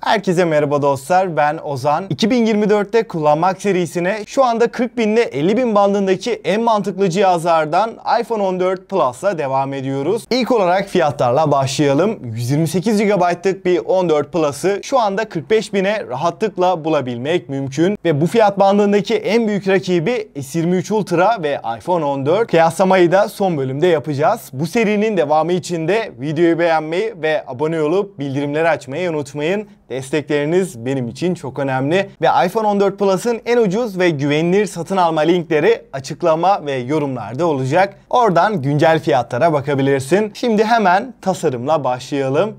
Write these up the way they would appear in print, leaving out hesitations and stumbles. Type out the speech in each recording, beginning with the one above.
Herkese merhaba dostlar, ben Ozan. 2024'te kullanmak serisine şu anda 40.000 ile 50.000 bandındaki en mantıklı cihazlardan iPhone 14 Plus'la devam ediyoruz. İlk olarak fiyatlarla başlayalım. 128 GB'lık bir 14 Plus'ı şu anda 45.000'e rahatlıkla bulabilmek mümkün. Ve bu fiyat bandındaki en büyük rakibi S23 Ultra ve iPhone 14. Kıyaslamayı da son bölümde yapacağız. Bu serinin devamı için de videoyu beğenmeyi ve abone olup bildirimleri açmayı unutmayın. Destekleriniz benim için çok önemli. Ve iPhone 14 Plus'ın en ucuz ve güvenilir satın alma linkleri açıklama ve yorumlarda olacak. Oradan güncel fiyatlara bakabilirsin. Şimdi hemen tasarımla başlayalım.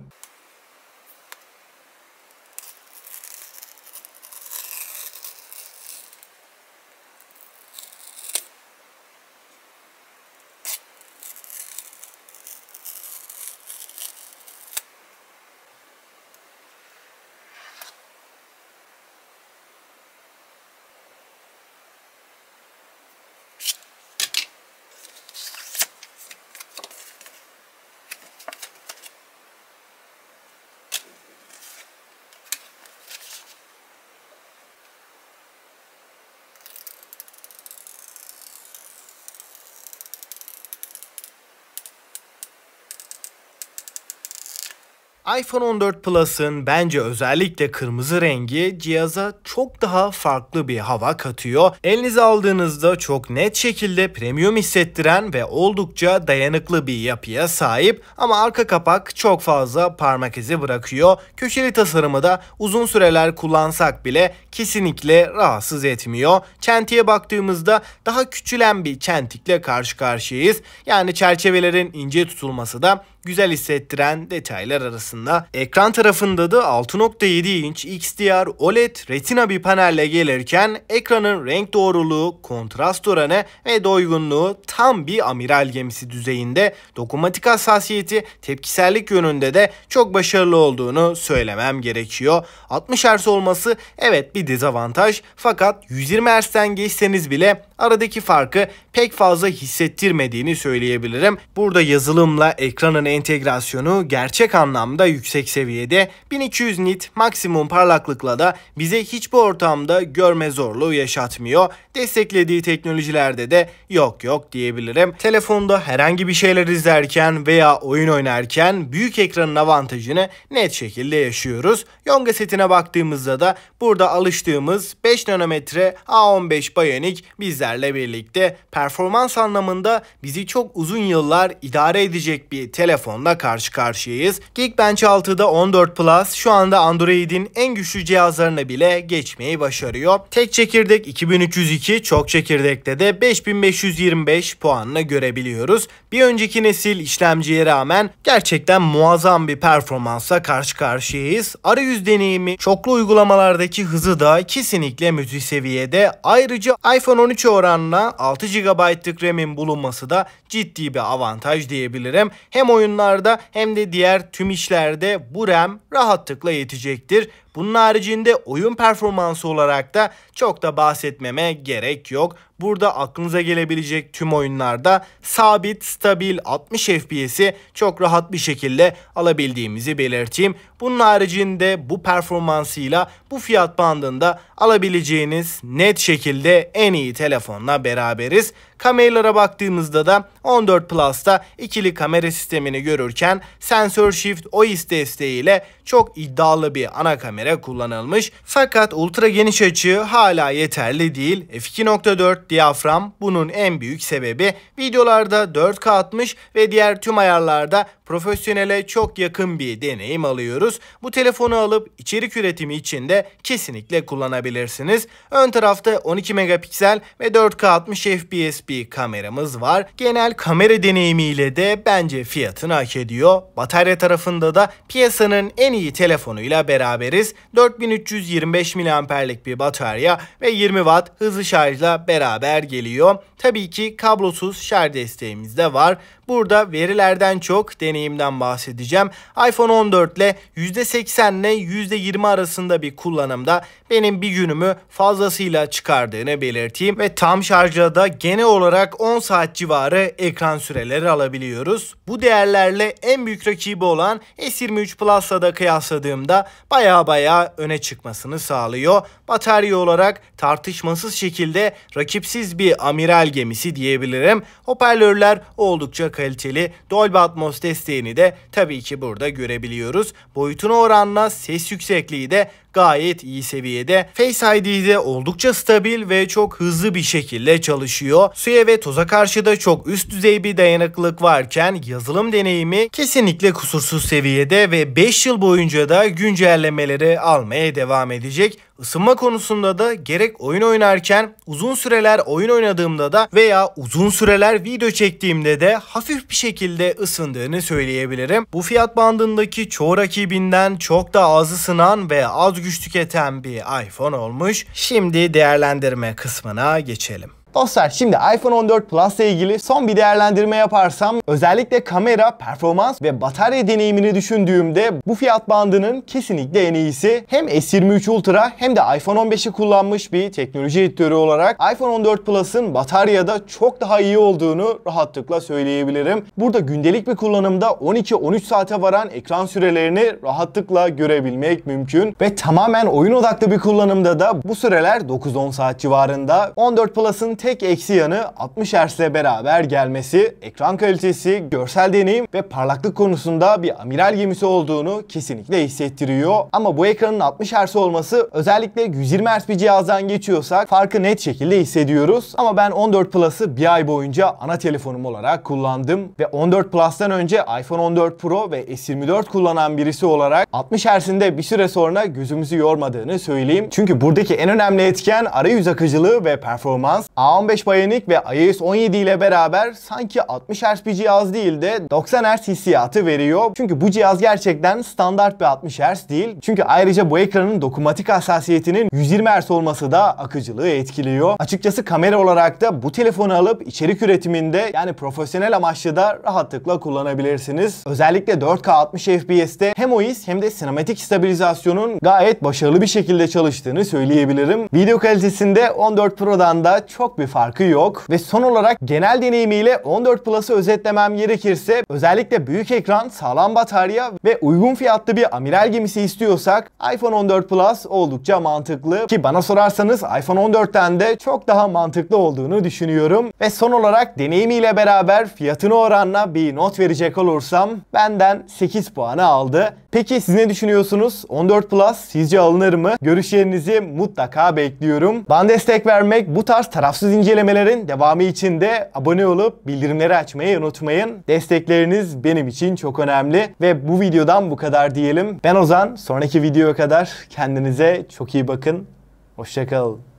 iPhone 14 Plus'ın bence özellikle kırmızı rengi cihaza çok daha farklı bir hava katıyor. Elinize aldığınızda çok net şekilde premium hissettiren ve oldukça dayanıklı bir yapıya sahip ama arka kapak çok fazla parmak izi bırakıyor. Köşeli tasarımı da uzun süreler kullansak bile kesinlikle rahatsız etmiyor. Çentiğe baktığımızda daha küçülen bir çentikle karşı karşıyayız. Yani çerçevelerin ince tutulması da güzel hissettiren detaylar arasında. Ekran tarafında da 6.7 inç XDR OLED Retina bir panelle gelirken ekranın renk doğruluğu, kontrast oranı ve doygunluğu tam bir amiral gemisi düzeyinde. Dokunmatik hassasiyeti, tepkisellik yönünde de çok başarılı olduğunu söylemem gerekiyor. 60 Hz olması evet bir dezavantaj, fakat 120 Hz'den geçseniz bile aradaki farkı pek fazla hissettirmediğini söyleyebilirim. Burada yazılımla ekranın entegrasyonu gerçek anlamda yüksek seviyede. 1200 nit maksimum parlaklıkla da bize hiçbir ortamda görme zorluğu yaşatmıyor. Desteklediği teknolojilerde de yok diyebilirim. Telefonda herhangi bir şeyler izlerken veya oyun oynarken büyük ekranın avantajını net şekilde yaşıyoruz. Yonga setine baktığımızda da burada alıştığımız 5 nanometre A15 Bionic bizlerle birlikte. Performans anlamında bizi çok uzun yıllar idare edecek bir telefonla karşı karşıyayız. Geekbench 6'da 14 Plus şu anda Android'in en güçlü cihazlarına bile geçmeyi başarıyor. Tek çekirdek 2302, çok çekirdekte de 5525 puanla görebiliyoruz. Bir önceki nesil işlemciye rağmen gerçekten muazzam bir performansla karşı karşıyayız. Arayüz deneyimi, çoklu uygulamalardaki hızı da kesinlikle müthiş seviyede. Ayrıca iPhone 13 oranla 6 GB'lık RAM'in bulunması da ciddi bir avantaj diyebilirim. Hem oyunlarda hem de diğer tüm işlerde bu RAM rahatlıkla yetecektir. Bunun haricinde oyun performansı olarak da çok da bahsetmeme gerek yok. Burada aklınıza gelebilecek tüm oyunlarda sabit, stabil 60 FPS'i çok rahat bir şekilde alabildiğimizi belirteyim. Bunun haricinde bu performansıyla bu fiyat bandında alabileceğiniz net şekilde en iyi telefonla beraberiz. Kameralara baktığımızda da 14 Plus'ta ikili kamera sistemini görürken sensör shift OIS desteğiyle çok iddialı bir ana kamera kullanılmış. Fakat ultra geniş açı hala yeterli değil. F2.4 diyafram bunun en büyük sebebi. Videolarda 4K 60 ve diğer tüm ayarlarda profesyonele çok yakın bir deneyim alıyoruz. Bu telefonu alıp içerik üretimi için de kesinlikle kullanabilirsiniz. Ön tarafta 12 megapiksel ve 4K 60 FPS bir kameramız var. Genel kamera deneyimiyle de bence fiyatını hak ediyor. Batarya tarafında da piyasanın en iyi telefonuyla beraberiz. 4325 mAh'lik bir batarya ve 20 Watt hızlı şarjla beraber geliyor. Tabii ki kablosuz şarj desteğimiz de var. Burada verilerden çok deneyim deneyimden bahsedeceğim. iPhone 14 ile %80 ile %20 arasında bir kullanımda benim bir günümü fazlasıyla çıkardığını belirteyim ve tam şarjda da genel olarak 10 saat civarı ekran süreleri alabiliyoruz. Bu değerlerle en büyük rakibi olan S23 Plus'la da kıyasladığımda baya öne çıkmasını sağlıyor. Batarya olarak tartışmasız şekilde rakipsiz bir amiral gemisi diyebilirim. Hoparlörler oldukça kaliteli. Dolby Atmos desteğini de tabii ki burada görebiliyoruz. Boyutuna oranla ses yüksekliği de gayet iyi seviyede. Face ID de oldukça stabil ve çok hızlı bir şekilde çalışıyor. Suya ve toza karşı da çok üst düzey bir dayanıklılık varken yazılım deneyimi kesinlikle kusursuz seviyede ve 5 yıl boyunca da güncellemeleri almaya devam edecek. Isınma konusunda da gerek oyun oynarken, uzun süreler oyun oynadığımda da veya uzun süreler video çektiğimde de hafif bir şekilde ısındığını söyleyebilirim. Bu fiyat bandındaki çoğu rakibinden çok da az ısınan ve az güç tüketen bir iPhone olmuş. Şimdi değerlendirme kısmına geçelim. Dostlar, şimdi iPhone 14 Plus ile ilgili son bir değerlendirme yaparsam özellikle kamera, performans ve batarya deneyimini düşündüğümde bu fiyat bandının kesinlikle en iyisi. Hem S23 Ultra hem de iPhone 15'i kullanmış bir teknoloji editörü olarak iPhone 14 Plus'ın bataryada çok daha iyi olduğunu rahatlıkla söyleyebilirim. Burada gündelik bir kullanımda 12-13 saate varan ekran sürelerini rahatlıkla görebilmek mümkün ve tamamen oyun odaklı bir kullanımda da bu süreler 9-10 saat civarında. 14 Plus'ın tek eksi yanı 60 Hz ile beraber gelmesi, ekran kalitesi, görsel deneyim ve parlaklık konusunda bir amiral gemisi olduğunu kesinlikle hissettiriyor. Ama bu ekranın 60 Hz olması, özellikle 120 Hz bir cihazdan geçiyorsak farkı net şekilde hissediyoruz. Ama ben 14 Plus'ı bir ay boyunca ana telefonum olarak kullandım ve 14 Plus'tan önce iPhone 14 Pro ve S24 kullanan birisi olarak 60 Hz'in de bir süre sonra gözümüzü yormadığını söyleyeyim. Çünkü buradaki en önemli etken arayüz akıcılığı ve performans. A15 Bionic ve iOS 17 ile beraber sanki 60 Hz bir cihaz değil de 90 Hz hissiyatı veriyor. Çünkü bu cihaz gerçekten standart bir 60 Hz değil. Çünkü ayrıca bu ekranın dokunmatik hassasiyetinin 120 Hz olması da akıcılığı etkiliyor. Açıkçası kamera olarak da bu telefonu alıp içerik üretiminde, yani profesyonel amaçlı da rahatlıkla kullanabilirsiniz. Özellikle 4K 60 FPS'te hem OIS hem de sinematik stabilizasyonun gayet başarılı bir şekilde çalıştığını söyleyebilirim. Video kalitesinde 14 Pro'dan da çok bir farkı yok. Ve son olarak genel deneyimiyle 14 Plus'ı özetlemem gerekirse, özellikle büyük ekran, sağlam batarya ve uygun fiyatlı bir amiral gemisi istiyorsak iPhone 14 Plus oldukça mantıklı. Ki bana sorarsanız iPhone 14'ten de çok daha mantıklı olduğunu düşünüyorum. Ve son olarak deneyimiyle beraber fiyatına oranla bir not verecek olursam benden 8 puanı aldı. Peki siz ne düşünüyorsunuz? 14 Plus sizce alınır mı? Görüşlerinizi mutlaka bekliyorum. Bana destek vermek, bu tarz tarafsız incelemelerin devamı için de abone olup bildirimleri açmayı unutmayın. Destekleriniz benim için çok önemli ve bu videodan bu kadar diyelim. Ben Ozan. Sonraki videoya kadar kendinize çok iyi bakın. Hoşça kalın.